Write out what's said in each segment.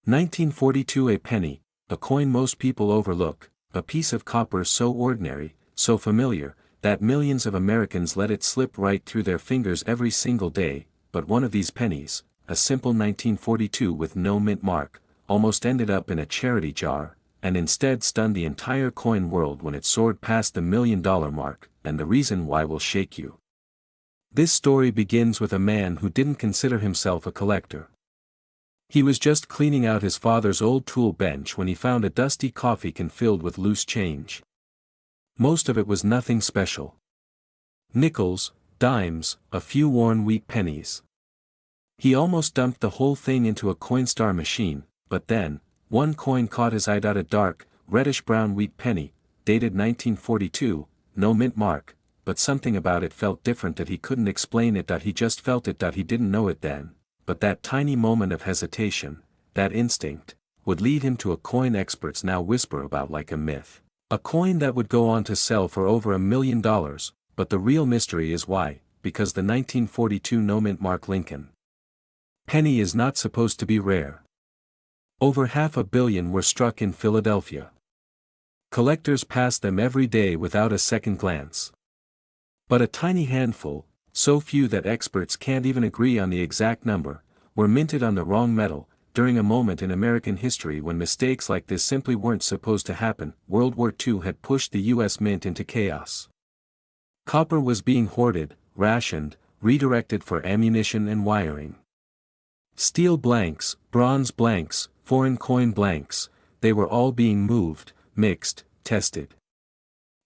1942. A penny, a coin most people overlook, a piece of copper so ordinary, so familiar, that millions of Americans let it slip right through their fingers every single day, but one of these pennies, a simple 1942 with no mint mark, almost ended up in a charity jar, and instead stunned the entire coin world when it soared past the $1 million mark, and the reason why will shake you. This story begins with a man who didn't consider himself a collector. He was just cleaning out his father's old tool bench when he found a dusty coffee can filled with loose change. Most of it was nothing special. Nickels, dimes, a few worn wheat pennies. He almost dumped the whole thing into a Coinstar machine, but then, one coin caught his eye. A dark, reddish-brown wheat penny, dated 1942, no mint mark, but something about it felt different that he couldn't explain it. He just felt it. He didn't know it then, but that tiny moment of hesitation, that instinct, would lead him to a coin experts now whisper about like a myth. A coin that would go on to sell for over $1 million, but the real mystery is why, because the 1942 no mint mark Lincoln penny is not supposed to be rare. Over 500 million were struck in Philadelphia. Collectors passed them every day without a second glance. But a tiny handful, so few that experts can't even agree on the exact number, were minted on the wrong metal, during a moment in American history when mistakes like this simply weren't supposed to happen. World War II had pushed the U.S. Mint into chaos. Copper was being hoarded, rationed, redirected for ammunition and wiring. Steel blanks, bronze blanks, foreign coin blanks, they were all being moved, mixed, tested.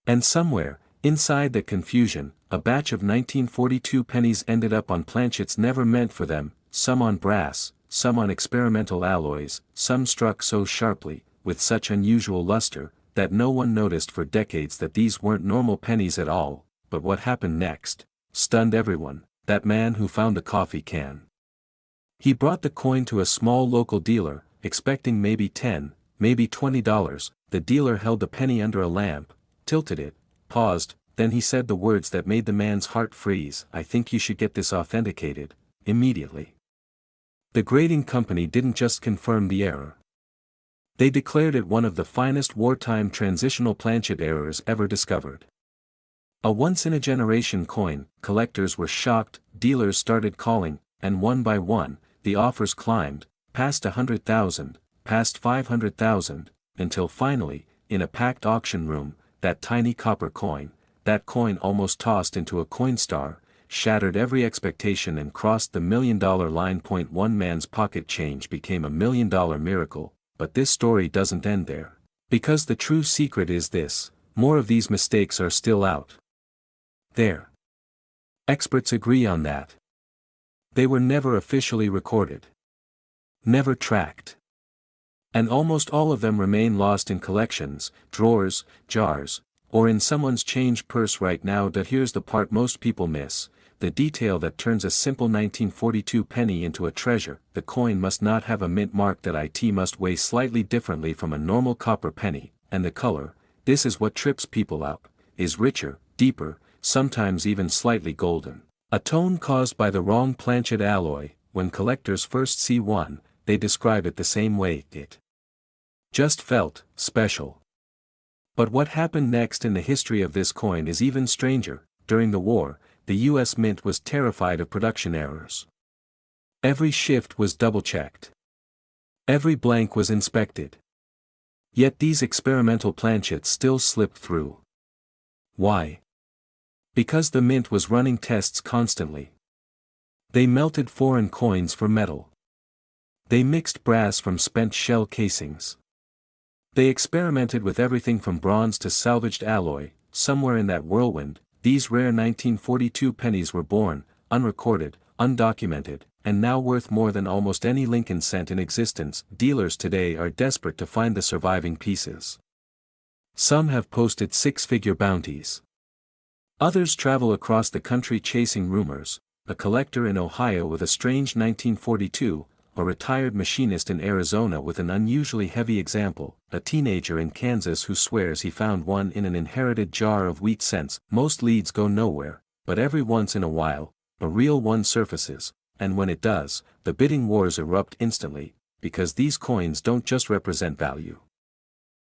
And somewhere, inside that confusion, a batch of 1942 pennies ended up on planchets never meant for them, some on brass, some on experimental alloys, some struck so sharply, with such unusual luster, that no one noticed for decades that these weren't normal pennies at all. But what happened next stunned everyone. That man who found the coffee can. He brought the coin to a small local dealer, expecting maybe $10, maybe $20. The dealer held the penny under a lamp, tilted it, paused, then he said the words that made the man's heart freeze: "I think you should get this authenticated, immediately." The grading company didn't just confirm the error. They declared it one of the finest wartime transitional planchet errors ever discovered. A once-in-a-generation coin. Collectors were shocked, dealers started calling, and one by one, the offers climbed, past 100,000, past 500,000, until finally, in a packed auction room, that tiny copper coin, that coin almost tossed into a Coinstar, shattered every expectation and crossed the $1 million line. One man's pocket change became $1 million miracle, but this story doesn't end there. Because the true secret is this: more of these mistakes are still out there. Experts agree on that. They were never officially recorded, never tracked. And almost all of them remain lost in collections, drawers, jars, or in someone's change purse right now. Here's the part most people miss: the detail that turns a simple 1942 penny into a treasure. The coin must not have a mint mark. It must weigh slightly differently from a normal copper penny, and the color, this is what trips people up, is richer, deeper, sometimes even slightly golden. A tone caused by the wrong planchet alloy. When collectors first see one, they describe it the same way: it just felt special. But what happened next in the history of this coin is even stranger. During the war, the U.S. Mint was terrified of production errors. Every shift was double-checked. Every blank was inspected. Yet these experimental planchets still slipped through. Why? Because the Mint was running tests constantly. They melted foreign coins for metal. They mixed brass from spent shell casings. They experimented with everything from bronze to salvaged alloy. Somewhere in that whirlwind, these rare 1942 pennies were born, unrecorded, undocumented, and now worth more than almost any Lincoln cent in existence. Dealers today are desperate to find the surviving pieces. Some have posted six-figure bounties. Others travel across the country chasing rumors: a collector in Ohio with a strange 1942, a retired machinist in Arizona with an unusually heavy example, a teenager in Kansas who swears he found one in an inherited jar of wheat cents. Most leads go nowhere, but every once in a while, a real one surfaces, and when it does, the bidding wars erupt instantly. because these coins don't just represent value.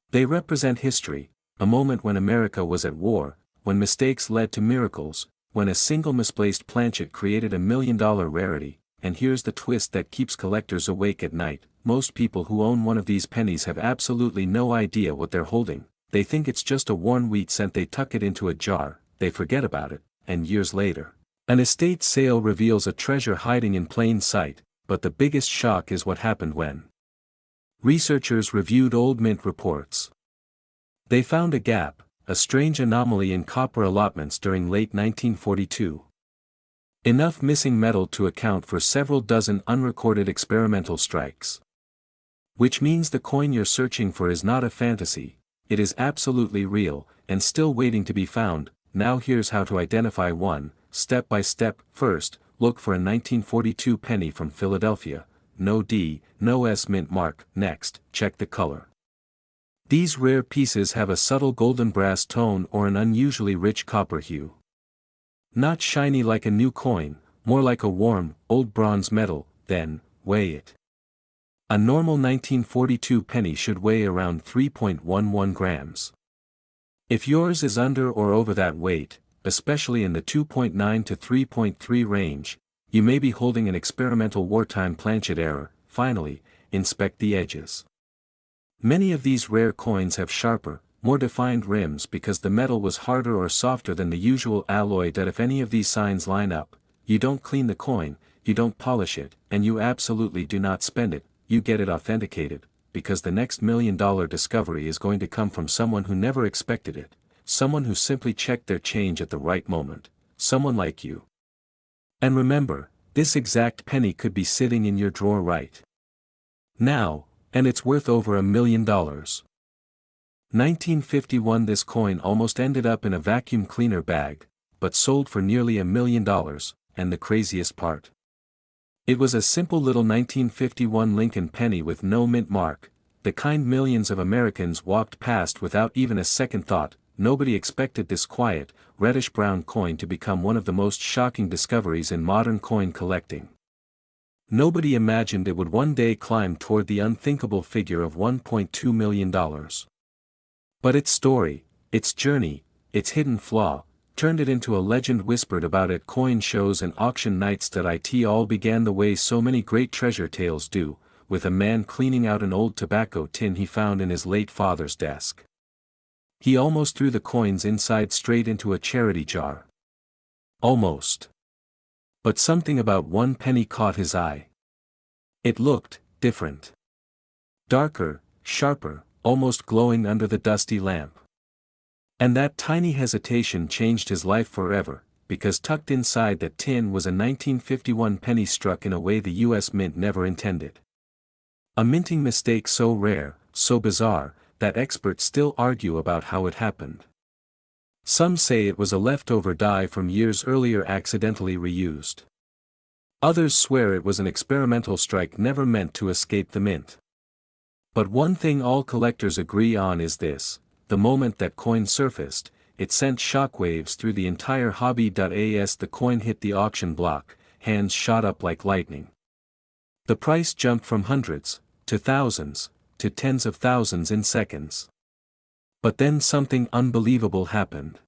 They represent history, a moment when America was at war, when mistakes led to miracles, when a single misplaced planchet created $1 million rarity. And here's the twist that keeps collectors awake at night: most people who own one of these pennies have absolutely no idea what they're holding. They think it's just a worn wheat cent. They tuck it into a jar, they forget about it, and years later, an estate sale reveals a treasure hiding in plain sight. But the biggest shock is what happened when researchers reviewed old mint reports. They found a gap, a strange anomaly in copper allotments during late 1942. Enough missing metal to account for several dozen unrecorded experimental strikes. Which means the coin you're searching for is not a fantasy, it is absolutely real, and still waiting to be found. Now here's how to identify one, step by step. First, look for a 1942 penny from Philadelphia, no D, no S mint mark. Next, check the color. These rare pieces have a subtle golden brass tone or an unusually rich copper hue. Not shiny like a new coin, more like a warm, old bronze metal. Then, weigh it. A normal 1942 penny should weigh around 3.11 grams. If yours is under or over that weight, especially in the 2.9 to 3.3 range, you may be holding an experimental wartime planchet error. Finally, inspect the edges. Many of these rare coins have sharper, more defined rims because the metal was harder or softer than the usual alloy. That if any of these signs line up, you don't clean the coin, you don't polish it, and you absolutely do not spend it, you get it authenticated, because the next $1 million discovery is going to come from someone who never expected it, someone who simply checked their change at the right moment, someone like you. And remember, this exact penny could be sitting in your drawer right now, and it's worth over $1 million. 1951. This coin almost ended up in a vacuum cleaner bag, but sold for nearly $1 million, and the craziest part. It was a simple little 1951 Lincoln penny with no mint mark, the kind millions of Americans walked past without even a second thought. Nobody expected this quiet, reddish-brown coin to become one of the most shocking discoveries in modern coin collecting. Nobody imagined it would one day climb toward the unthinkable figure of $1.2 million. But its story, its journey, its hidden flaw, turned it into a legend whispered about at coin shows and auction nights. It all began the way so many great treasure tales do, with a man cleaning out an old tobacco tin he found in his late father's desk. He almost threw the coins inside straight into a charity jar. Almost. But something about one penny caught his eye. It looked different. Darker, sharper, almost glowing under the dusty lamp. And that tiny hesitation changed his life forever, because tucked inside that tin was a 1951 penny struck in a way the US Mint never intended. A minting mistake so rare, so bizarre, that experts still argue about how it happened. Some say it was a leftover die from years earlier accidentally reused. Others swear it was an experimental strike never meant to escape the mint. But one thing all collectors agree on is this: the moment that coin surfaced, it sent shockwaves through the entire hobby. As the coin hit the auction block, hands shot up like lightning. The price jumped from hundreds, to thousands, to tens of thousands in seconds. But then something unbelievable happened.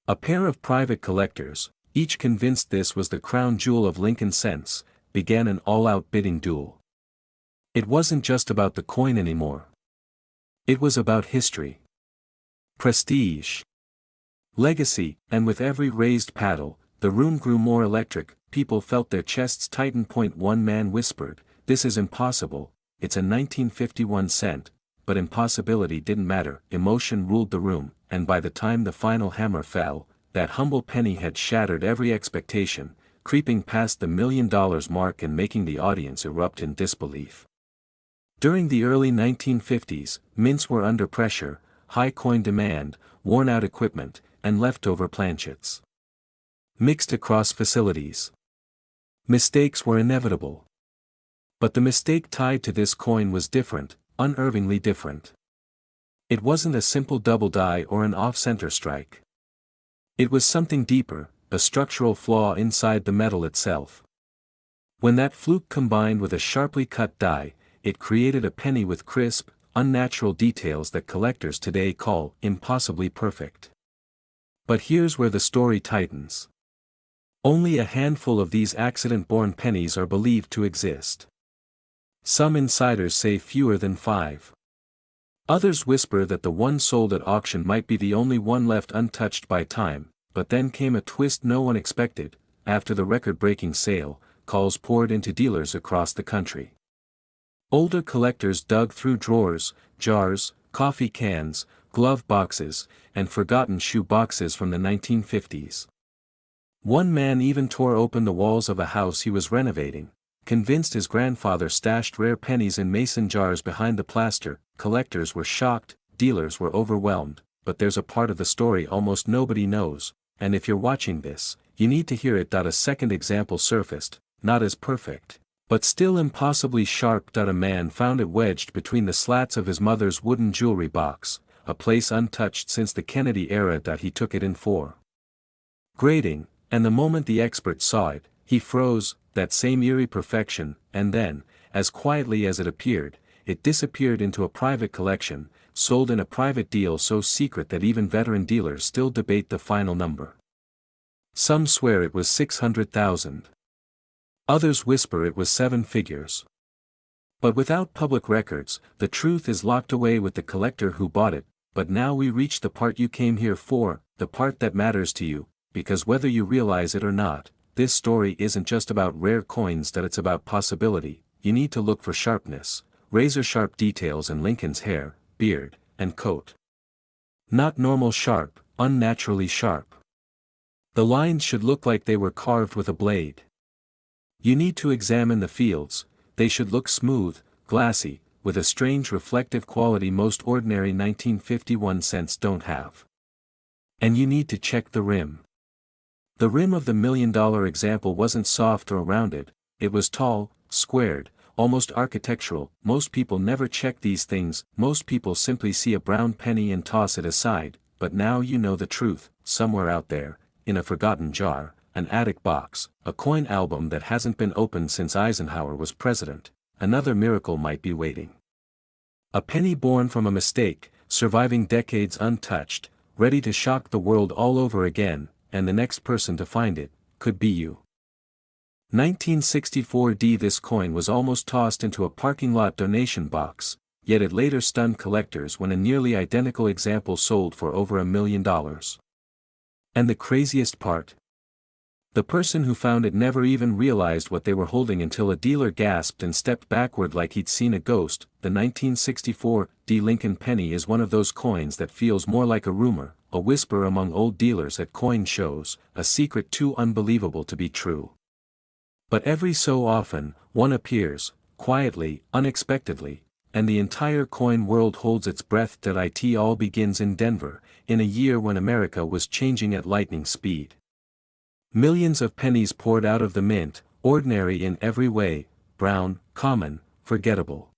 A pair of private collectors, each convinced this was the crown jewel of Lincoln cents, began an all-out bidding duel. It wasn't just about the coin anymore. It was about history, prestige, legacy, and with every raised paddle, the room grew more electric. People felt their chests tighten. One man whispered, "This is impossible, it's a 1951 cent," but impossibility didn't matter. Emotion ruled the room, and by the time the final hammer fell, that humble penny had shattered every expectation, creeping past the $1 million mark and making the audience erupt in disbelief. During the early 1950s, mints were under pressure: high coin demand, worn-out equipment, and leftover planchets mixed across facilities. Mistakes were inevitable. But the mistake tied to this coin was different, unnervingly different. It wasn't a simple double die or an off-center strike. It was something deeper, a structural flaw inside the metal itself. When that fluke combined with a sharply cut die, it created a penny with crisp, unnatural details that collectors today call impossibly perfect. But here's where the story tightens. Only a handful of these accident-born pennies are believed to exist. Some insiders say fewer than 5. Others whisper that the one sold at auction might be the only one left untouched by time, but then came a twist no one expected. After the record-breaking sale, calls poured into dealers across the country. Older collectors dug through drawers, jars, coffee cans, glove boxes, and forgotten shoe boxes from the 1950s. One man even tore open the walls of a house he was renovating, convinced his grandfather stashed rare pennies in mason jars behind the plaster. Collectors were shocked, dealers were overwhelmed, but there's a part of the story almost nobody knows, and if you're watching this, you need to hear it. A second example surfaced, not as perfect, but still impossibly sharp. A man found it wedged between the slats of his mother's wooden jewelry box, a place untouched since the Kennedy era. He took it in for grading, and the moment the expert saw it, he froze. That same eerie perfection, and then, as quietly as it appeared, it disappeared into a private collection, sold in a private deal so secret that even veteran dealers still debate the final number. Some swear it was 600,000. Others whisper it was 7 figures. But without public records, the truth is locked away with the collector who bought it. But now we reach the part you came here for, the part that matters to you, because whether you realize it or not, this story isn't just about rare coins. It's about possibility. You need to look for sharpness, razor-sharp details in Lincoln's hair, beard, and coat. Not normal sharp, unnaturally sharp. The lines should look like they were carved with a blade. You need to examine the fields. They should look smooth, glassy, with a strange reflective quality most ordinary 1951 cents don't have. And you need to check the rim. The rim of the $1 million example wasn't soft or rounded, it was tall, squared, almost architectural. Most people never check these things. Most people simply see a brown penny and toss it aside. But now you know the truth. Somewhere out there, in a forgotten jar, an attic box, a coin album that hasn't been opened since Eisenhower was president, another miracle might be waiting. A penny born from a mistake, surviving decades untouched, ready to shock the world all over again, and the next person to find it, could be you. 1964. This coin was almost tossed into a parking lot donation box, yet it later stunned collectors when a nearly identical example sold for over $1 million. And the craziest part? The person who found it never even realized what they were holding until a dealer gasped and stepped backward like he'd seen a ghost. The 1964 Lincoln penny is one of those coins that feels more like a rumor, a whisper among old dealers at coin shows, a secret too unbelievable to be true. But every so often, one appears, quietly, unexpectedly, and the entire coin world holds its breath. It all begins in Denver, in a year when America was changing at lightning speed. Millions of pennies poured out of the mint, ordinary in every way, brown, common, forgettable.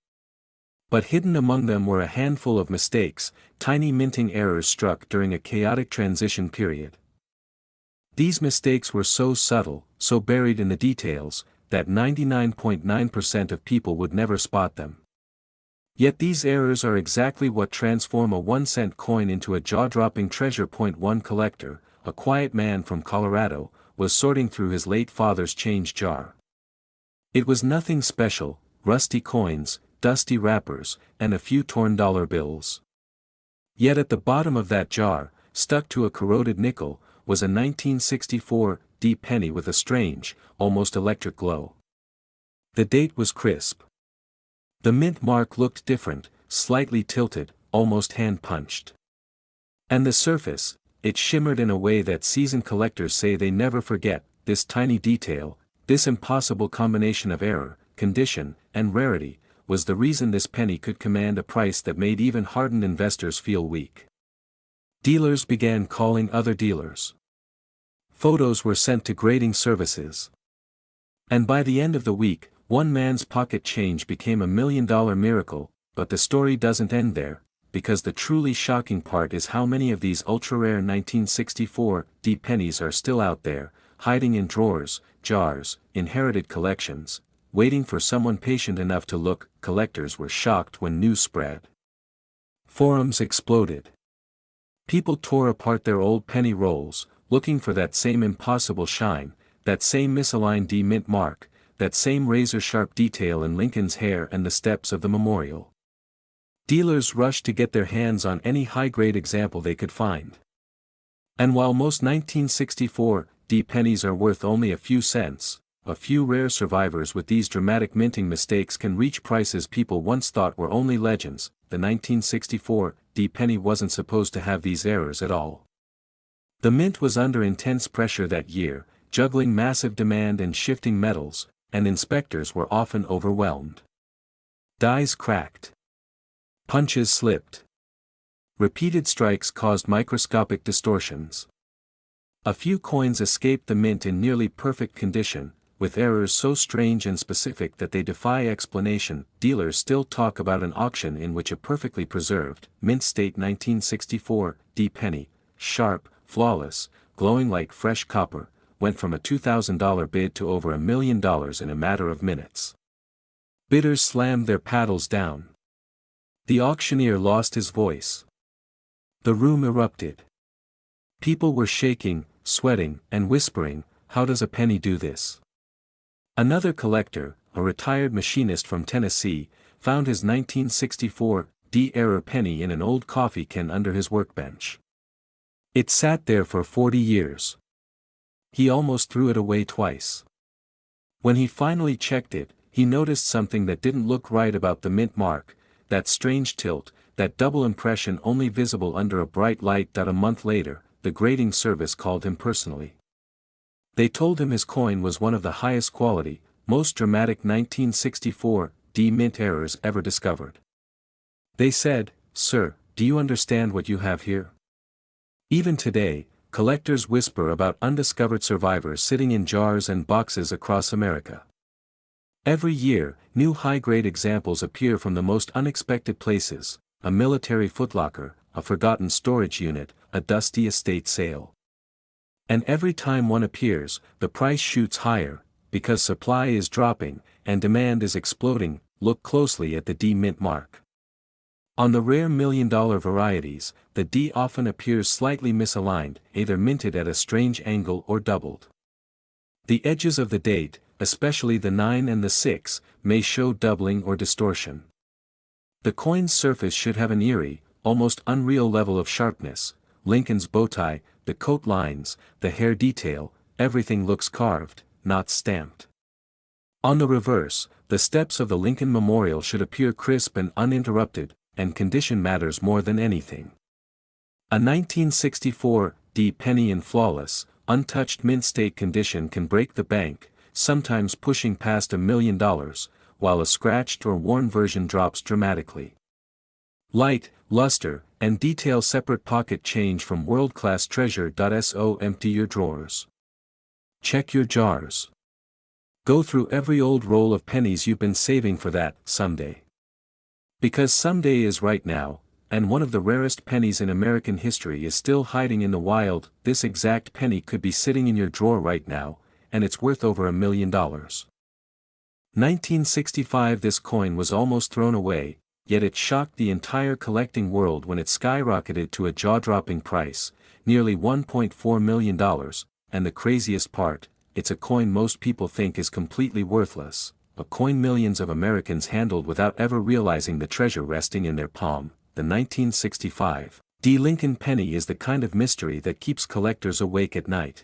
But hidden among them were a handful of mistakes, tiny minting errors struck during a chaotic transition period. These mistakes were so subtle, so buried in the details, that 99.9% of people would never spot them. Yet these errors are exactly what transform a 1-cent coin into a jaw-dropping treasure. One collector, a quiet man from Colorado, was sorting through his late father's change jar. It was nothing special, rusty coins, dusty wrappers, and a few torn dollar bills. Yet at the bottom of that jar, stuck to a corroded nickel, was a 1964 penny with a strange, almost electric glow. The date was crisp. The mint mark looked different, slightly tilted, almost hand-punched. And the surface, it shimmered in a way that seasoned collectors say they never forget. This tiny detail, this impossible combination of error, condition, and rarity, was the reason this penny could command a price that made even hardened investors feel weak. Dealers began calling other dealers. Photos were sent to grading services. And by the end of the week, one man's pocket change became $1 million miracle. But the story doesn't end there, because the truly shocking part is how many of these ultra-rare 1964 pennies are still out there, hiding in drawers, jars, inherited collections, waiting for someone patient enough to look. Collectors were shocked when news spread. Forums exploded. People tore apart their old penny rolls, looking for that same impossible shine, that same misaligned D mint mark, that same razor-sharp detail in Lincoln's hair and the steps of the memorial. Dealers rushed to get their hands on any high-grade example they could find. And while most 1964 D pennies are worth only a few cents, a few rare survivors with these dramatic minting mistakes can reach prices people once thought were only legends. The 1964 D penny wasn't supposed to have these errors at all. The mint was under intense pressure that year, juggling massive demand and shifting metals, and inspectors were often overwhelmed. Dies cracked. Punches slipped. Repeated strikes caused microscopic distortions. A few coins escaped the mint in nearly perfect condition, with errors so strange and specific that they defy explanation. Dealers still talk about an auction in which a perfectly preserved, mint state 1964 D penny, sharp, flawless, glowing like fresh copper, went from a $2,000 bid to over $1 million in a matter of minutes. Bidders slammed their paddles down. The auctioneer lost his voice. The room erupted. People were shaking, sweating, and whispering, "How does a penny do this?" Another collector, a retired machinist from Tennessee, found his 1964 D error penny in an old coffee can under his workbench. It sat there for 40 years. He almost threw it away twice. When he finally checked it, he noticed something that didn't look right about the mint mark, that strange tilt, that double impression only visible under a bright light. A month later, the grading service called him personally. They told him his coin was one of the highest quality, most dramatic 1964 D mint errors ever discovered. They said, "Sir, do you understand what you have here?" Even today, collectors whisper about undiscovered survivors sitting in jars and boxes across America. Every year, new high-grade examples appear from the most unexpected places: a military footlocker, a forgotten storage unit, a dusty estate sale. And every time one appears, the price shoots higher, because supply is dropping, and demand is exploding. Look closely at the D mint mark. On the rare million-dollar varieties, the D often appears slightly misaligned, either minted at a strange angle or doubled. The edges of the date, especially the 9 and the 6, may show doubling or distortion. The coin's surface should have an eerie, almost unreal level of sharpness. Lincoln's bowtie, the coat lines, the hair detail, everything looks carved, not stamped. On the reverse, the steps of the Lincoln Memorial should appear crisp and uninterrupted, and condition matters more than anything. A 1964 D penny in flawless, untouched mint state condition can break the bank, sometimes pushing past $1 million, while a scratched or worn version drops dramatically. Light, luster, and detail separate pocket change from world-class treasure. So empty your drawers. Check your jars. Go through every old roll of pennies you've been saving for that someday. Because someday is right now, and one of the rarest pennies in American history is still hiding in the wild. This exact penny could be sitting in your drawer right now, and it's worth over $1 million. 1965. This coin was almost thrown away, yet it shocked the entire collecting world when it skyrocketed to a jaw-dropping price, nearly $1.4 million, and the craziest part, it's a coin most people think is completely worthless, a coin millions of Americans handled without ever realizing the treasure resting in their palm. The 1965 D Lincoln penny is the kind of mystery that keeps collectors awake at night.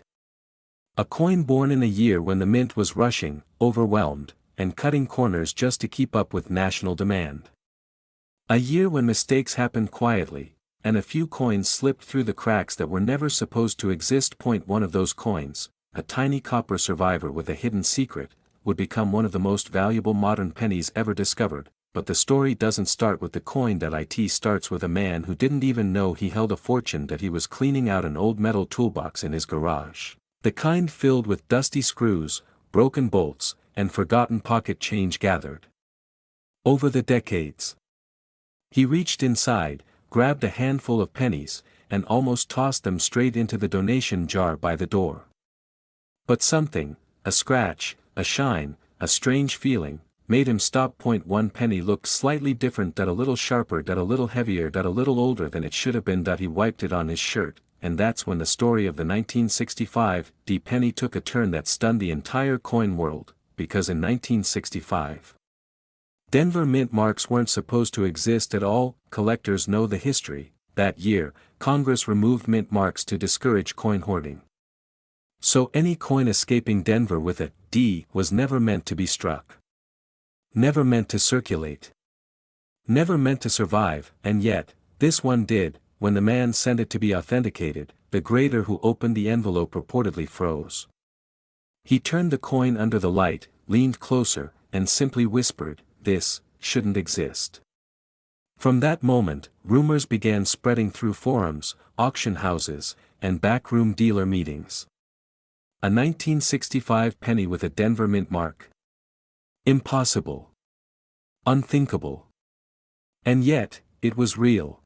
A coin born in a year when the mint was rushing, overwhelmed, and cutting corners just to keep up with national demand. A year when mistakes happened quietly, and a few coins slipped through the cracks that were never supposed to exist. One of those coins, a tiny copper survivor with a hidden secret, would become one of the most valuable modern pennies ever discovered. But the story doesn't start with the coin. It starts with a man who didn't even know he held a fortune. That he was cleaning out an old metal toolbox in his garage, the kind filled with dusty screws, broken bolts, and forgotten pocket change gathered over the decades. He reached inside, grabbed a handful of pennies, and almost tossed them straight into the donation jar by the door. But something, a scratch, a shine, a strange feeling, made him stop. One penny looked slightly different, that a little sharper, that a little heavier, that a little older than it should have been. He wiped it on his shirt, and that's when the story of the 1965 penny took a turn that stunned the entire coin world, because in 1965, Denver mint marks weren't supposed to exist at all. Collectors know the history. That year, Congress removed mint marks to discourage coin hoarding. So any coin escaping Denver with a D was never meant to be struck. Never meant to circulate. Never meant to survive, and yet, this one did. When the man sent it to be authenticated, the grader who opened the envelope reportedly froze. He turned the coin under the light, leaned closer, and simply whispered, "This shouldn't exist." From that moment, rumors began spreading through forums, auction houses, and backroom dealer meetings. A 1965 penny with a Denver mint mark. Impossible. Unthinkable. And yet, it was real.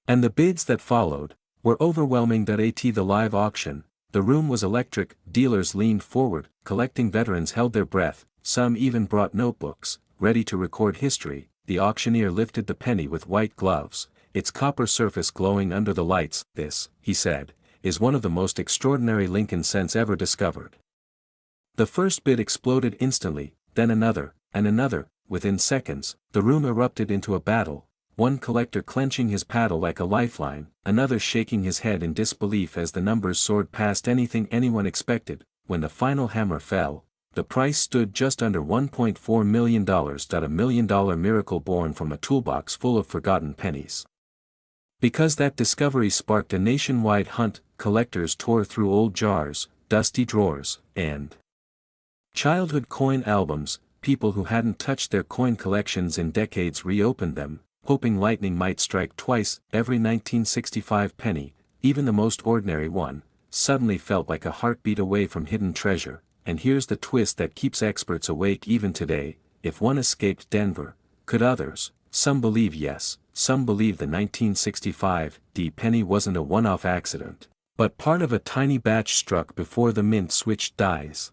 And the bids that followed were overwhelming. At the live auction, the room was electric. Dealers leaned forward, collecting veterans held their breath, some even brought notebooks, ready to record history. The auctioneer lifted the penny with white gloves, its copper surface glowing under the lights. "This," he said, "is one of the most extraordinary Lincoln cents ever discovered." The first bid exploded instantly, then another, and another. Within seconds, the room erupted into a battle, one collector clenching his paddle like a lifeline, another shaking his head in disbelief as the numbers soared past anything anyone expected. When the final hammer fell, the price stood just under $1.4 million. A $1 million miracle born from a toolbox full of forgotten pennies. Because that discovery sparked a nationwide hunt, collectors tore through old jars, dusty drawers, and childhood coin albums. People who hadn't touched their coin collections in decades reopened them, hoping lightning might strike twice. Every 1965 penny, even the most ordinary one, suddenly felt like a heartbeat away from hidden treasure. And here's the twist that keeps experts awake even today: if one escaped Denver, could others? Some believe yes, some believe the 1965 penny wasn't a one-off accident, but part of a tiny batch struck before the mint switched dies.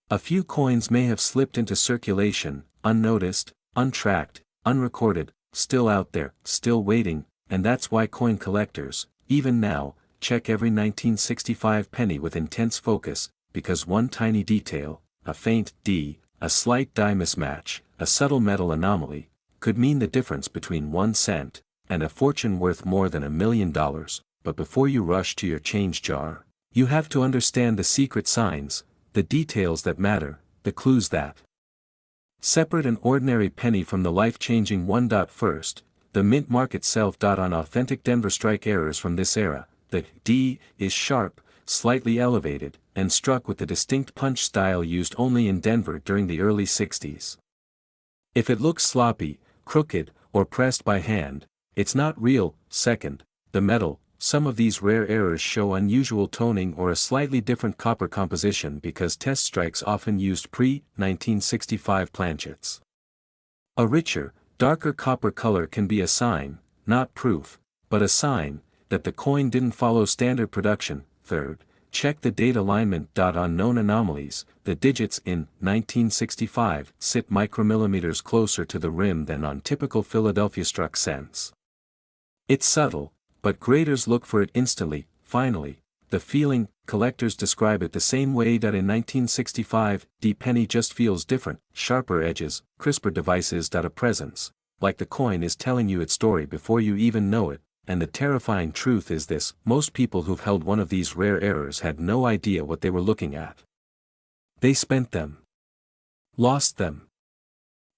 A few coins may have slipped into circulation, unnoticed, untracked, unrecorded, still out there, still waiting, and that's why coin collectors, even now, check every 1965 penny with intense focus, because one tiny detail, a faint D, a slight die mismatch, a subtle metal anomaly, could mean the difference between 1 cent and a fortune worth more than $1 million. But before you rush to your change jar, you have to understand the secret signs, the details that matter, the clues that separate an ordinary penny from the life-changing one. First, the mint mark itself. On authentic Denver strike errors from this era, the D is sharp, slightly elevated, and struck with the distinct punch style used only in Denver during the early 60s. If it looks sloppy, crooked, or pressed by hand, it's not real. Second, the metal. Some of these rare errors show unusual toning or a slightly different copper composition because test strikes often used pre-1965 planchets. A richer, darker copper color can be a sign, not proof, but a sign, that the coin didn't follow standard production. Third, check the date alignment. On known anomalies, the digits in 1965 sit micromillimeters closer to the rim than on typical Philadelphia struck cents. It's subtle, but graders look for it instantly. Finally, the feeling. Collectors describe it the same way. In 1965, penny just feels different, sharper edges, crisper devices. A presence, like the coin is telling you its story before you even know it. And the terrifying truth is this: most people who've held one of these rare errors had no idea what they were looking at. They spent them, lost them,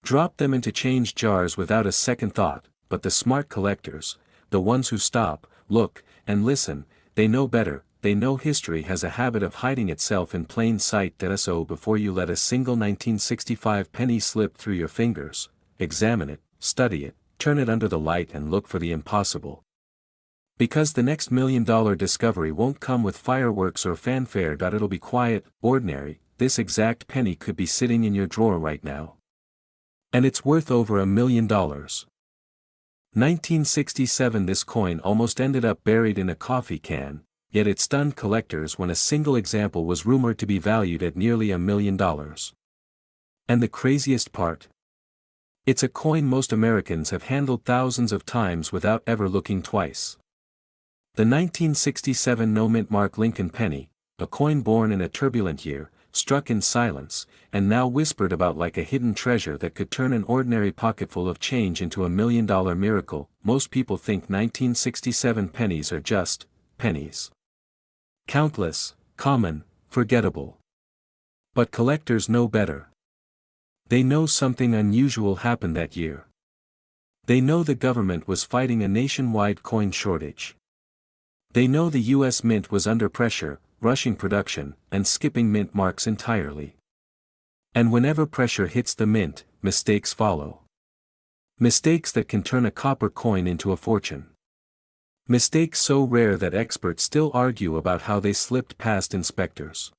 dropped them into change jars without a second thought. But the smart collectors, the ones who stop, look, and listen, they know better. They know history has a habit of hiding itself in plain sight. So before you let a single 1965 penny slip through your fingers, examine it, study it, turn it under the light and look for the impossible. Because the next $1 million discovery won't come with fireworks or fanfare. It'll be quiet, ordinary. This exact penny could be sitting in your drawer right now, and it's worth over $1 million. 1967. This coin almost ended up buried in a coffee can, yet it stunned collectors when a single example was rumored to be valued at nearly $1 million. And the craziest part? It's a coin most Americans have handled thousands of times without ever looking twice. The 1967 no-mint mark Lincoln penny, a coin born in a turbulent year, struck in silence, and now whispered about like a hidden treasure that could turn an ordinary pocketful of change into a $1 million miracle. Most people think 1967 pennies are just pennies. Countless, common, forgettable. But collectors know better. They know something unusual happened that year. They know the government was fighting a nationwide coin shortage. They know the U.S. Mint was under pressure, rushing production, and skipping mint marks entirely. And whenever pressure hits the mint, mistakes follow. Mistakes that can turn a copper coin into a fortune. Mistakes so rare that experts still argue about how they slipped past inspectors.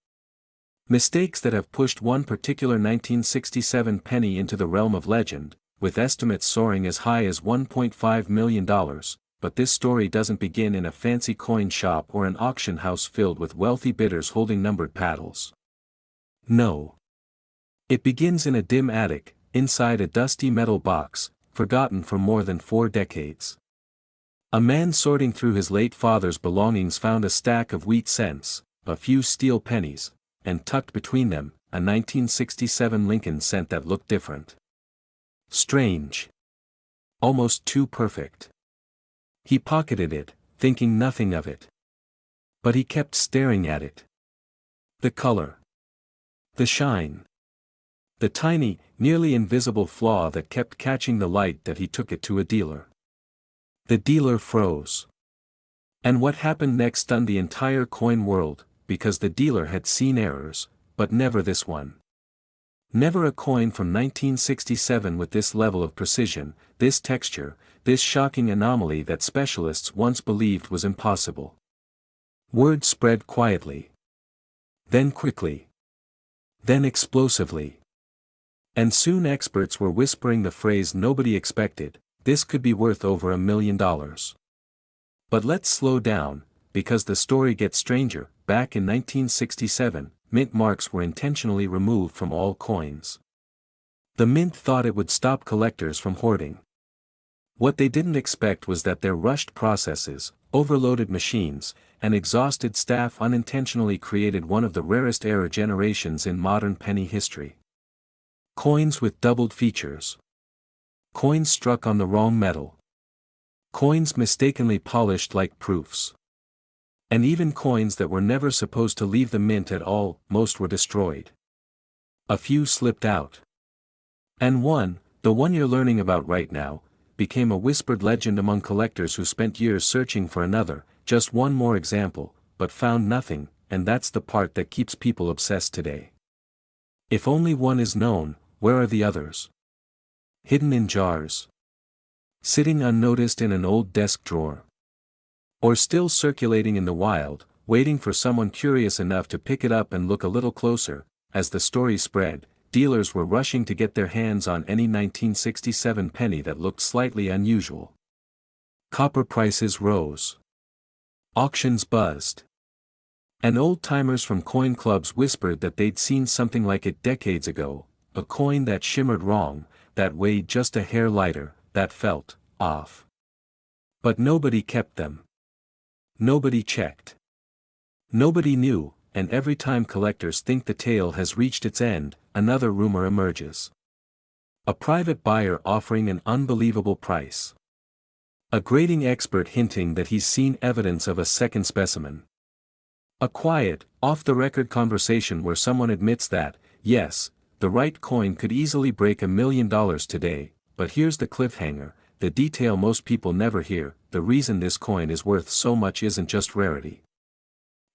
Mistakes that have pushed one particular 1967 penny into the realm of legend, with estimates soaring as high as $1.5 million, but this story doesn't begin in a fancy coin shop or an auction house filled with wealthy bidders holding numbered paddles. No. It begins in a dim attic, inside a dusty metal box, forgotten for more than 4 decades. A man sorting through his late father's belongings found a stack of wheat cents, a few steel pennies, and tucked between them, a 1967 Lincoln cent that looked different. Strange. Almost too perfect. He pocketed it, thinking nothing of it. But he kept staring at it. The color. The shine. The tiny, nearly invisible flaw that kept catching the light that he took it to a dealer. The dealer froze. And what happened next stunned the entire coin world, because the dealer had seen errors, but never this one. Never a coin from 1967 with this level of precision, this texture, this shocking anomaly that specialists once believed was impossible. Word spread quietly. Then quickly. Then explosively. And soon experts were whispering the phrase nobody expected, this could be worth over $1 million. But let's slow down, because the story gets stranger. Back in 1967, mint marks were intentionally removed from all coins. The mint thought it would stop collectors from hoarding. What they didn't expect was that their rushed processes, overloaded machines, and exhausted staff unintentionally created one of the rarest error generations in modern penny history. Coins with doubled features. Coins struck on the wrong metal. Coins mistakenly polished like proofs. And even coins that were never supposed to leave the mint at all, most were destroyed. A few slipped out. And one, the one you're learning about right now, became a whispered legend among collectors who spent years searching for another, just one more example, but found nothing, and that's the part that keeps people obsessed today. If only one is known, where are the others? Hidden in jars. Sitting unnoticed in an old desk drawer. Or still circulating in the wild, waiting for someone curious enough to pick it up and look a little closer. As the story spread, dealers were rushing to get their hands on any 1967 penny that looked slightly unusual. Copper prices rose. Auctions buzzed. And old-timers from coin clubs whispered that they'd seen something like it decades ago, a coin that shimmered wrong, that weighed just a hair lighter, that felt off. But nobody kept them. Nobody checked. Nobody knew, and every time collectors think the tale has reached its end, another rumor emerges. A private buyer offering an unbelievable price. A grading expert hinting that he's seen evidence of a second specimen. A quiet, off-the-record conversation where someone admits that, yes, the right coin could easily break $1 million today, but here's the cliffhanger, the detail most people never hear: the reason this coin is worth so much isn't just rarity.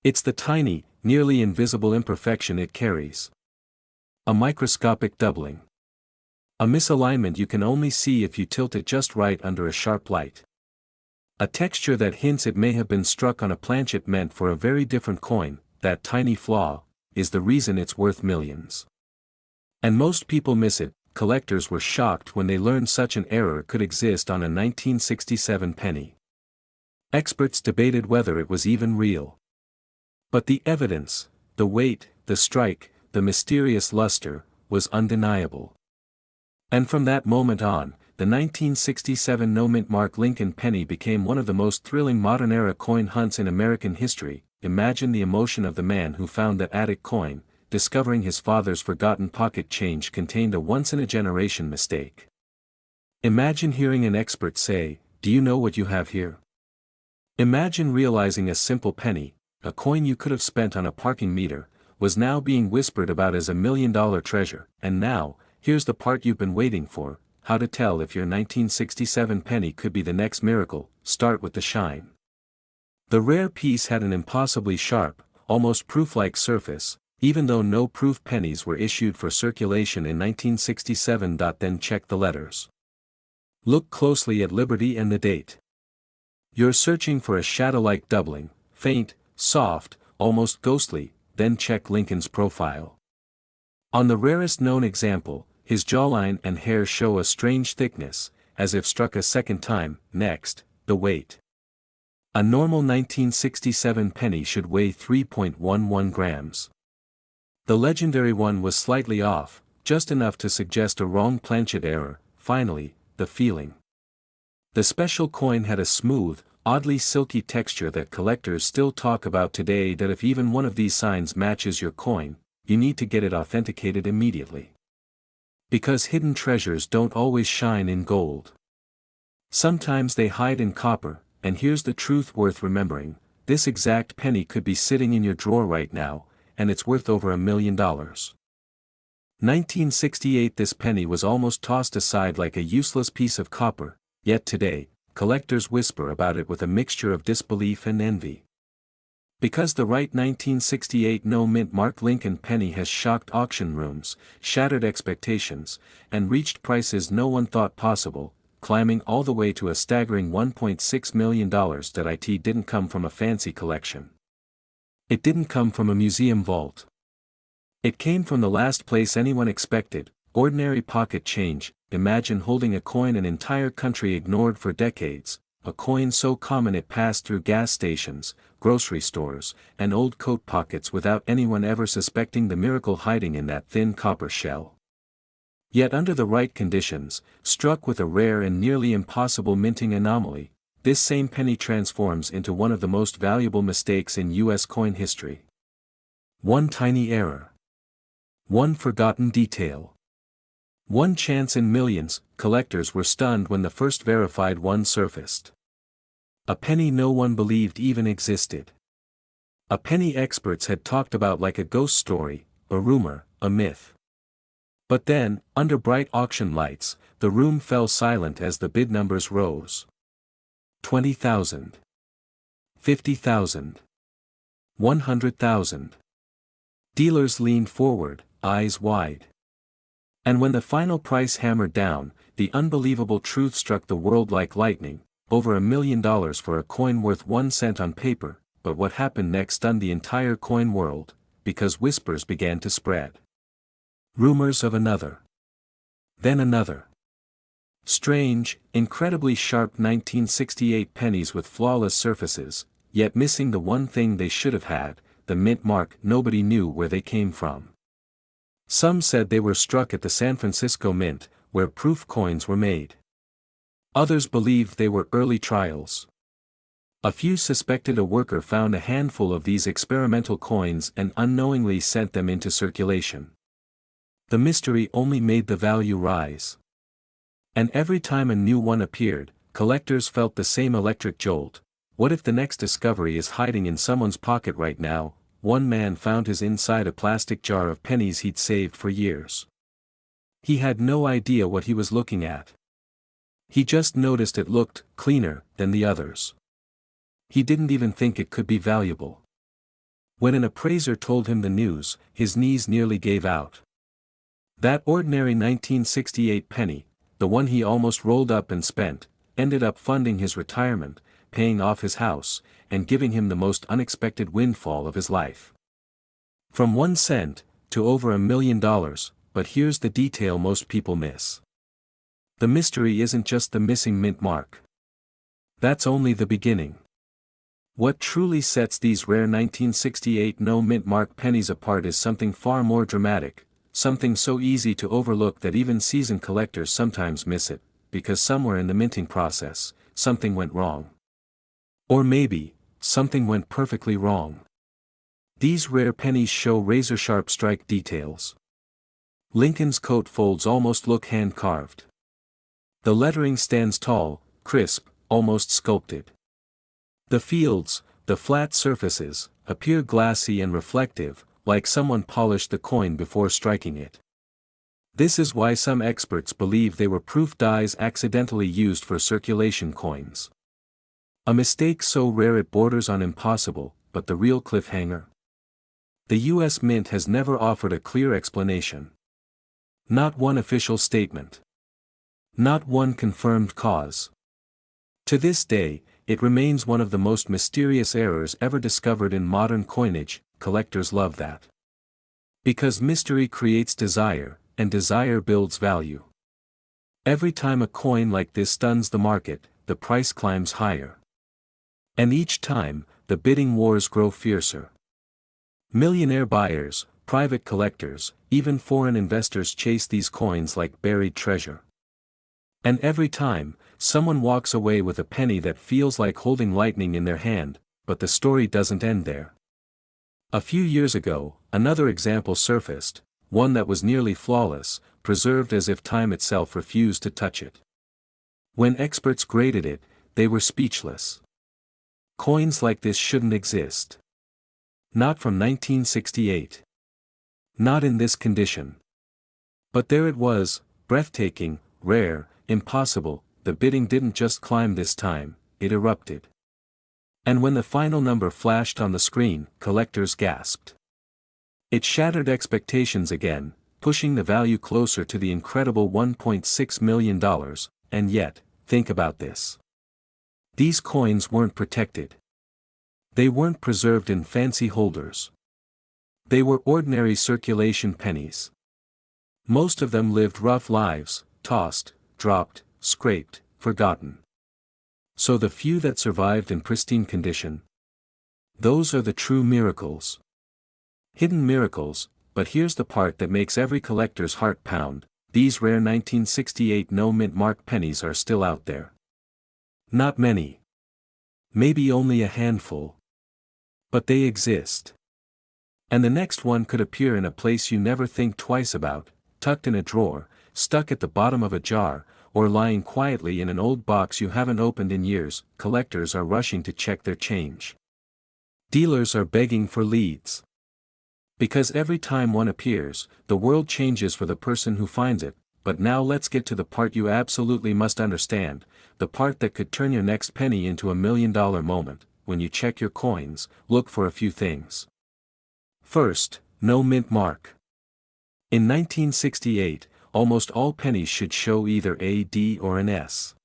It's the tiny, nearly invisible imperfection it carries. A microscopic doubling. A misalignment you can only see if you tilt it just right under a sharp light. A texture that hints it may have been struck on a planchet meant for a very different coin. That tiny flaw is the reason it's worth millions. And most people miss it. Collectors were shocked when they learned such an error could exist on a 1967 penny. Experts debated whether it was even real. But the evidence, the weight, the strike, the mysterious luster, was undeniable. And from that moment on, the 1967 no-mint mark Lincoln penny became one of the most thrilling modern-era coin hunts in American history. Imagine the emotion of the man who found that attic coin, discovering his father's forgotten pocket change contained a once-in-a-generation mistake. Imagine hearing an expert say, "Do you know what you have here?" Imagine realizing a simple penny, a coin you could have spent on a parking meter, was now being whispered about as a $1 million treasure. And now, here's the part you've been waiting for: how to tell if your 1967 penny could be the next miracle. Start with the shine. The rare piece had an impossibly sharp, almost proof-like surface, even though no proof pennies were issued for circulation in 1967. Then check the letters. Look closely at Liberty and the date. You're searching for a shadow-like doubling, faint, soft, almost ghostly. Then check Lincoln's profile. On the rarest known example, his jawline and hair show a strange thickness, as if struck a second time. Next, the weight. A normal 1967 penny should weigh 3.11 grams. The legendary one was slightly off, just enough to suggest a wrong planchet error. Finally, the feeling. The special coin had a smooth, oddly silky texture that collectors still talk about today. That if even one of these signs matches your coin, you need to get it authenticated immediately. Because hidden treasures don't always shine in gold. Sometimes they hide in copper, and here's the truth worth remembering: this exact penny could be sitting in your drawer right now, and it's worth over $1 million. 1968. This penny was almost tossed aside like a useless piece of copper, yet today, collectors whisper about it with a mixture of disbelief and envy. Because the right 1968 no-mint mark Lincoln penny has shocked auction rooms, shattered expectations, and reached prices no one thought possible, climbing all the way to a staggering $1.6 million. That it didn't come from a fancy collection. It didn't come from a museum vault. It came from the last place anyone expected: ordinary pocket change. Imagine holding a coin an entire country ignored for decades, a coin so common it passed through gas stations, grocery stores, and old coat pockets without anyone ever suspecting the miracle hiding in that thin copper shell. Yet under the right conditions, struck with a rare and nearly impossible minting anomaly, this same penny transforms into one of the most valuable mistakes in U.S. coin history. One tiny error. One forgotten detail. One chance in millions. Collectors were stunned when the first verified one surfaced. A penny no one believed even existed. A penny experts had talked about like a ghost story, a rumor, a myth. But then, under bright auction lights, the room fell silent as the bid numbers rose. 20,000. 50,000. 100,000. Dealers leaned forward, eyes wide. And when the final price hammered down, the unbelievable truth struck the world like lightning: over $1 million for a coin worth 1 cent on paper. But what happened next stunned the entire coin world, because whispers began to spread. Rumors of another. Then another. Strange, incredibly sharp 1968 pennies with flawless surfaces, yet missing the one thing they should have had, the mint mark. Nobody knew where they came from. Some said they were struck at the San Francisco Mint, where proof coins were made. Others believed they were early trials. A few suspected a worker found a handful of these experimental coins and unknowingly sent them into circulation. The mystery only made the value rise. And every time a new one appeared, collectors felt the same electric jolt. What if the next discovery is hiding in someone's pocket right now? One man found his inside a plastic jar of pennies he'd saved for years. He had no idea what he was looking at. He just noticed it looked cleaner than the others. He didn't even think it could be valuable. When an appraiser told him the news, his knees nearly gave out. That ordinary 1968 penny, the one he almost rolled up and spent, ended up funding his retirement, paying off his house, and giving him the most unexpected windfall of his life. From 1 cent, to over $1 million, but here's the detail most people miss. The mystery isn't just the missing mint mark. That's only the beginning. What truly sets these rare 1968 no mint mark pennies apart is something far more dramatic: something so easy to overlook that even seasoned collectors sometimes miss it, because somewhere in the minting process, something went wrong. Or maybe, something went perfectly wrong. These rare pennies show razor-sharp strike details. Lincoln's coat folds almost look hand-carved. The lettering stands tall, crisp, almost sculpted. The fields, the flat surfaces, appear glassy and reflective, like someone polished the coin before striking it. This is why some experts believe they were proof dies accidentally used for circulation coins. A mistake so rare it borders on impossible, but the real cliffhanger? The U.S. Mint has never offered a clear explanation. Not one official statement. Not one confirmed cause. To this day, it remains one of the most mysterious errors ever discovered in modern coinage. Collectors love that. Because mystery creates desire, and desire builds value. Every time a coin like this stuns the market, the price climbs higher. And each time, the bidding wars grow fiercer. Millionaire buyers, private collectors, even foreign investors chase these coins like buried treasure. And every time, someone walks away with a penny that feels like holding lightning in their hand, but the story doesn't end there. A few years ago, another example surfaced, one that was nearly flawless, preserved as if time itself refused to touch it. When experts graded it, they were speechless. Coins like this shouldn't exist. Not from 1968. Not in this condition. But there it was, breathtaking, rare, impossible. The bidding didn't just climb this time, it erupted. And when the final number flashed on the screen, collectors gasped. It shattered expectations again, pushing the value closer to the incredible $1.6 million, and yet, think about this. These coins weren't protected. They weren't preserved in fancy holders. They were ordinary circulation pennies. Most of them lived rough lives, tossed, dropped, scraped, forgotten. So the few that survived in pristine condition, those are the true miracles. Hidden miracles, but here's the part that makes every collector's heart pound: these rare 1968 no-mint mark pennies are still out there. Not many. Maybe only a handful. But they exist. And the next one could appear in a place you never think twice about, tucked in a drawer, stuck at the bottom of a jar, or lying quietly in an old box you haven't opened in years. Collectors are rushing to check their change. Dealers are begging for leads. Because every time one appears, the world changes for the person who finds it. But now let's get to the part you absolutely must understand, the part that could turn your next penny into $1 million moment. When you check your coins, look for a few things. First, no mint mark. In 1968, almost all pennies should show either a D or an S.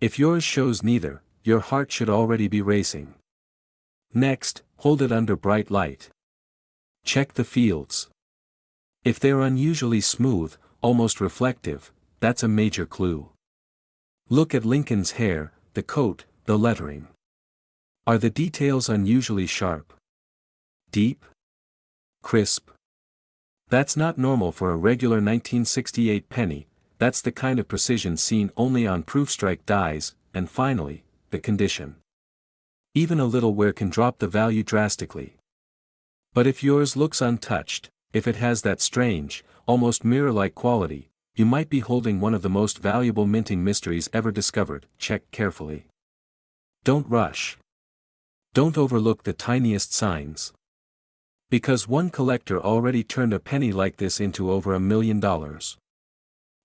If yours shows neither, your heart should already be racing. Next, hold it under bright light. Check the fields. If they're unusually smooth, almost reflective, that's a major clue. Look at Lincoln's hair, the coat, the lettering. Are the details unusually sharp? Deep? Crisp? That's not normal for a regular 1968 penny. That's the kind of precision seen only on proof strike dies. And finally, the condition. Even a little wear can drop the value drastically. But if yours looks untouched, if it has that strange, almost mirror-like quality, you might be holding one of the most valuable minting mysteries ever discovered. Check carefully. Don't rush. Don't overlook the tiniest signs. Because one collector already turned a penny like this into over $1 million.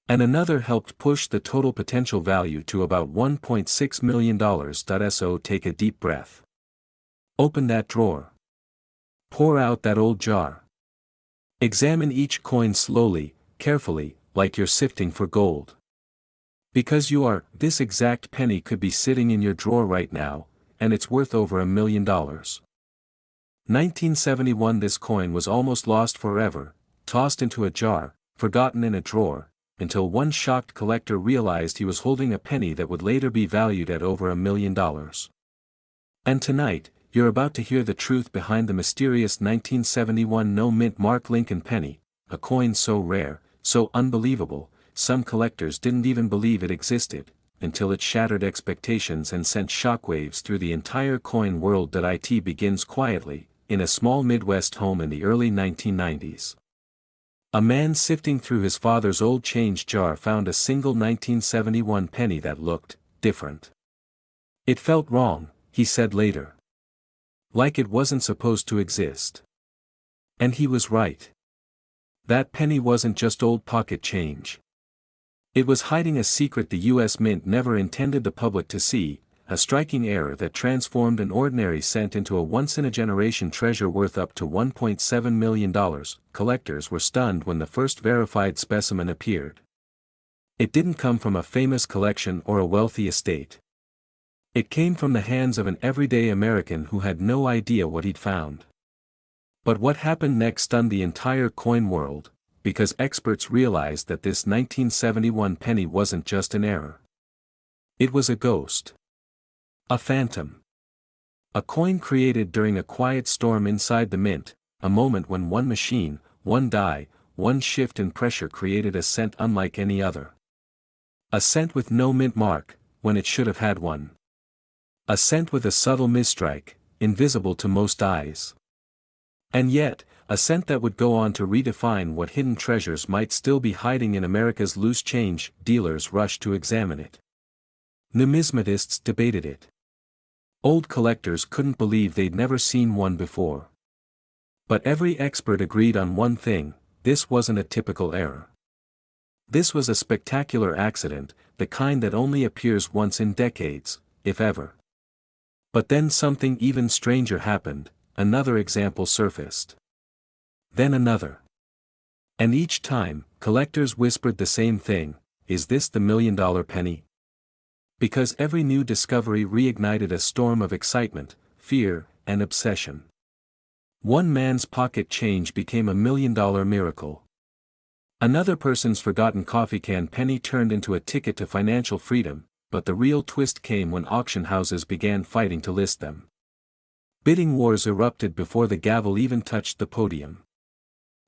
And another helped push the total potential value to about $1.6 million. So take a deep breath. Open that drawer. Pour out that old jar. Examine each coin slowly, carefully, like you're sifting for gold. Because this exact penny could be sitting in your drawer right now, and it's worth over $1 million. 1971. This coin was almost lost forever, tossed into a jar, forgotten in a drawer, until one shocked collector realized he was holding a penny that would later be valued at over $1 million. And tonight, you're about to hear the truth behind the mysterious 1971 no-mint mark Lincoln penny, a coin so rare, so unbelievable, some collectors didn't even believe it existed, until it shattered expectations and sent shockwaves through the entire coin world. It begins quietly, in a small Midwest home in the early 1990s. A man sifting through his father's old change jar found a single 1971 penny that looked different. It felt wrong, he said later. Like it wasn't supposed to exist. And he was right. That penny wasn't just old pocket change. It was hiding a secret the U.S. Mint never intended the public to see, a striking error that transformed an ordinary cent into a once-in-a-generation treasure worth up to $1.7 million. Collectors were stunned when the first verified specimen appeared. It didn't come from a famous collection or a wealthy estate. It came from the hands of an everyday American who had no idea what he'd found. But what happened next stunned the entire coin world, because experts realized that this 1971 penny wasn't just an error. It was a ghost. A phantom. A coin created during a quiet storm inside the mint, a moment when one machine, one die, one shift in pressure created a cent unlike any other. A cent with no mint mark, when it should have had one. A cent with a subtle misstrike, invisible to most eyes. And yet, a cent that would go on to redefine what hidden treasures might still be hiding in America's loose change. Dealers rushed to examine it. Numismatists debated it. Old collectors couldn't believe they'd never seen one before. But every expert agreed on one thing: this wasn't a typical error. This was a spectacular accident, the kind that only appears once in decades, if ever. But then something even stranger happened. Another example surfaced. Then another. And each time, collectors whispered the same thing: is this the $1 million penny? Because every new discovery reignited a storm of excitement, fear, and obsession. One man's pocket change became a $1 million miracle. Another person's forgotten coffee can penny turned into a ticket to financial freedom, but the real twist came when auction houses began fighting to list them. Bidding wars erupted before the gavel even touched the podium.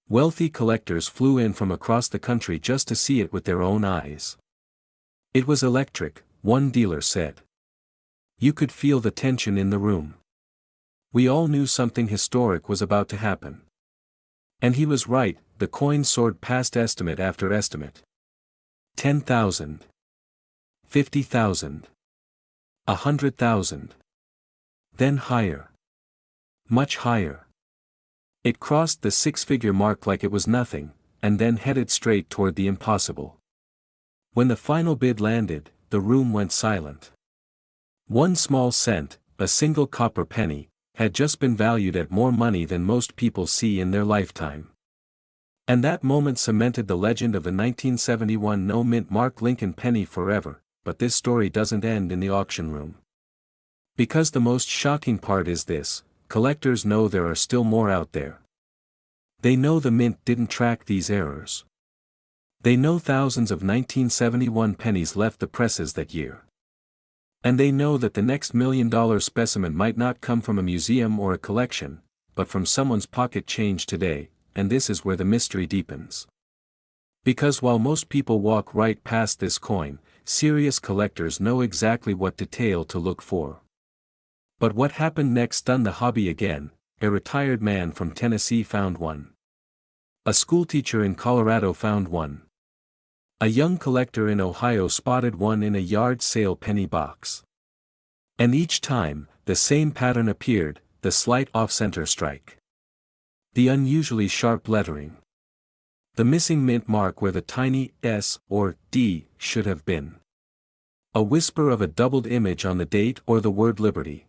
Wealthy collectors flew in from across the country just to see it with their own eyes. It was electric, one dealer said. You could feel the tension in the room. We all knew something historic was about to happen. And he was right. The coin soared past estimate after estimate. 10,000. 50,000. 100,000. Then higher. Much higher. It crossed the six-figure mark like it was nothing, and then headed straight toward the impossible. When the final bid landed, the room went silent. One small cent, a single copper penny, had just been valued at more money than most people see in their lifetime. And that moment cemented the legend of the 1971 no-mint mark Lincoln penny forever. But this story doesn't end in the auction room. Because the most shocking part is this: collectors know there are still more out there. They know the mint didn't track these errors. They know thousands of 1971 pennies left the presses that year. And they know that the next $1 million specimen might not come from a museum or a collection, but from someone's pocket change today, and this is where the mystery deepens. Because while most people walk right past this coin, serious collectors know exactly what detail to look for. But what happened next stunned the hobby again. A retired man from Tennessee found one. A schoolteacher in Colorado found one. A young collector in Ohio spotted one in a yard sale penny box. And each time, the same pattern appeared: the slight off-center strike. The unusually sharp lettering. The missing mint mark where the tiny S or D should have been. A whisper of a doubled image on the date or the word Liberty.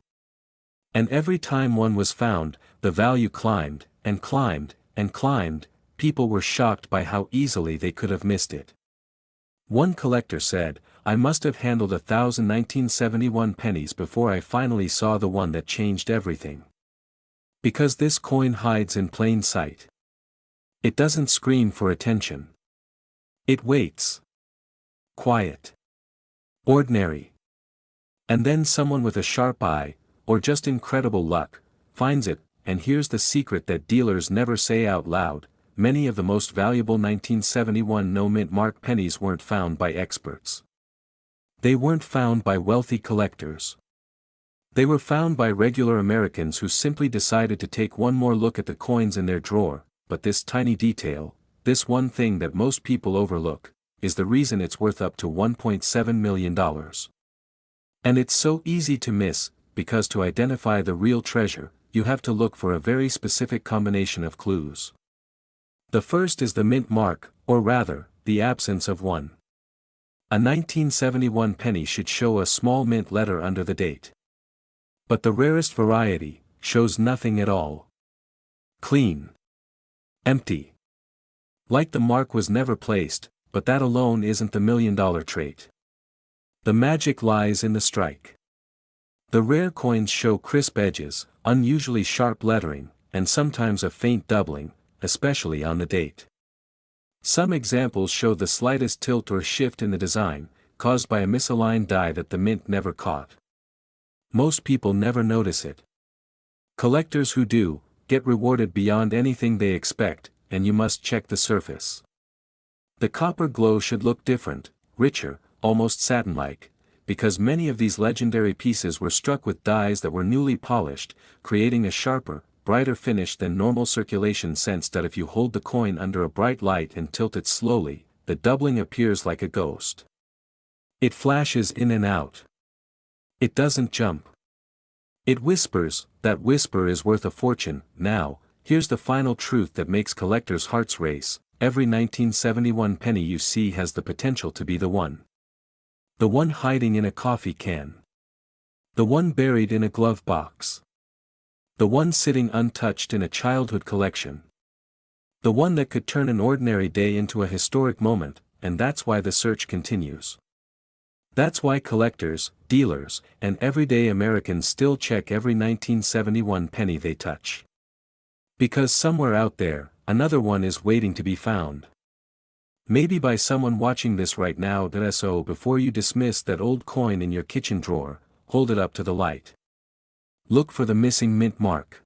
And every time one was found, the value climbed, and climbed, and climbed. People were shocked by how easily they could have missed it. One collector said, "I must have handled 1,000 1971 pennies before I finally saw the one that changed everything. Because this coin hides in plain sight. It doesn't scream for attention. It waits. Quiet. Ordinary. And then someone with a sharp eye, or just incredible luck, finds it. And here's the secret that dealers never say out loud: many of the most valuable 1971 no-mint mark pennies weren't found by experts. They weren't found by wealthy collectors. They were found by regular Americans who simply decided to take one more look at the coins in their drawer, but this tiny detail, this one thing that most people overlook, is the reason it's worth up to $1.7 million. And it's so easy to miss, because to identify the real treasure, you have to look for a very specific combination of clues. The first is the mint mark, or rather, the absence of one. A 1971 penny should show a small mint letter under the date. But the rarest variety shows nothing at all. Clean. Empty. Like the mark was never placed, but that alone isn't the million-dollar trait. The magic lies in the strike. The rare coins show crisp edges, unusually sharp lettering, and sometimes a faint doubling, especially on the date. Some examples show the slightest tilt or shift in the design, caused by a misaligned die that the mint never caught. Most people never notice it. Collectors who do, get rewarded beyond anything they expect, and you must check the surface. The copper glow should look different, richer, almost satin-like, because many of these legendary pieces were struck with dies that were newly polished, creating a sharper, brighter finish than normal circulation, since that if you hold the coin under a bright light and tilt it slowly, the doubling appears like a ghost. It flashes in and out. It doesn't jump. It whispers. That whisper is worth a fortune. Now, here's the final truth that makes collectors' hearts race: every 1971 penny you see has the potential to be the one. The one hiding in a coffee can. The one buried in a glove box. The one sitting untouched in a childhood collection. The one that could turn an ordinary day into a historic moment, and that's why the search continues. That's why collectors, dealers, and everyday Americans still check every 1971 penny they touch. Because somewhere out there, another one is waiting to be found. Maybe by someone watching this right now. So before you dismiss that old coin in your kitchen drawer, hold it up to the light. Look for the missing mint mark.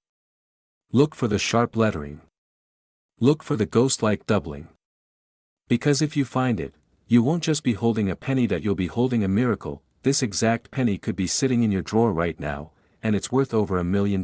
Look for the sharp lettering. Look for the ghost-like doubling. Because if you find it, you won't just be holding a penny, that you'll be holding a miracle. This exact penny could be sitting in your drawer right now, and it's worth over $1 million.